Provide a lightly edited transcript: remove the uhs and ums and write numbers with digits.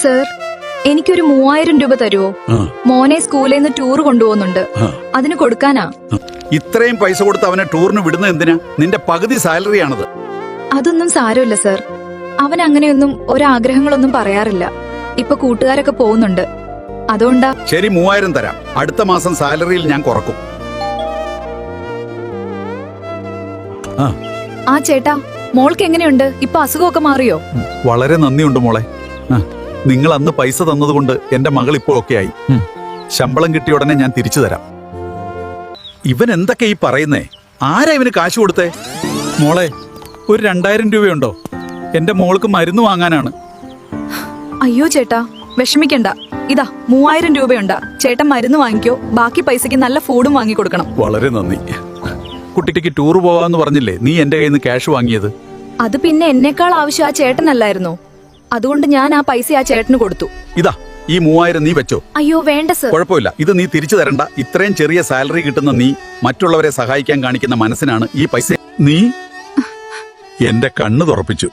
Sir, എനിക്കൊരു 3000 രൂപ തരുമോ? മോനെ സ്കൂളിൽ നിന്ന് ടൂർ കൊണ്ടുപോകുന്നുണ്ട്, അതിന് കൊടുക്കാനാ. ഇത്രയും പൈസ കൊടുത്ത് അവനെ ടൂറിന് വിടുന്നത് എന്തിനാ? നിന്റെ പകുതി സാലറി ആണത്. അതൊന്നും സാരമില്ല സർ, അവൻ അങ്ങനെയൊന്നും ഒരാഗ്രഹങ്ങളൊന്നും പറയാറില്ല. ഇപ്പൊ കൂട്ടുകാരൊക്കെ പോകുന്നുണ്ട്, അതുകൊണ്ടാ. ശരി, 3000 തരാം. അടുത്ത മാസം സാലറിയിൽ ഞാൻ കുറക്കും. ആ ചേട്ടാ, മോൾക്ക് എങ്ങനെയുണ്ട്? ഇപ്പൊ അസുഖമൊക്കെ മാറിയോ? വളരെ നന്ദിയുണ്ട് മോളെ. നിങ്ങൾ അന്ന് പൈസ തന്നതുകൊണ്ട് എന്റെ മകൾ ഇപ്പോ ഒക്കെ ആയി. ശമ്പളം കിട്ടിയ ഉടനെ ഞാൻ തിരിച്ചു തരാം. ഇവൻ എന്തൊക്കെ ഈ പറയുന്നേ? ആരാ ഇവന് കാശ് കൊടുത്തേ? മോളെ, ഒരു 2000 രൂപയുണ്ടോ? എന്റെ മോൾക്ക് മരുന്ന് വാങ്ങാനാണ്. അയ്യോ ചേട്ടാ, വിഷമിക്കണ്ട. ഇതാ 3000 രൂപയുണ്ടാ. ചേട്ടൻ മരുന്ന് വാങ്ങിക്കോ, ബാക്കി പൈസക്ക് നല്ല ഫുഡും വാങ്ങി കൊടുക്കണം. വളരെ നന്ദി. കുട്ടിക്ക് ടൂർ പോവാന്ന് പറഞ്ഞില്ലേ നീ എന്റെ കയ്യിൽ നിന്ന് ക്യാഷ് വാങ്ങിയത്? അത് പിന്നെ എന്നേക്കാൾ ആവശ്യം ആ ചേട്ടനല്ലായിരുന്നോ? അതുകൊണ്ട് ഞാൻ ആ പൈസ ആ ചേട്ടന് കൊടുത്തു. ഇതാ ഈ 3000 നീ വെച്ചോ. അയ്യോ വേണ്ട സർ. കുഴപ്പമില്ല, ഇത് നീ തിരിച്ചു തരണ്ട. ഇത്രയും ചെറിയ സാലറി കിട്ടുന്ന നീ മറ്റുള്ളവരെ സഹായിക്കാൻ കാണിക്കുന്ന മനസ്സിനാണ് ഈ പൈസ. നീ എന്റെ കണ്ണ് തുറപ്പിച്ചു.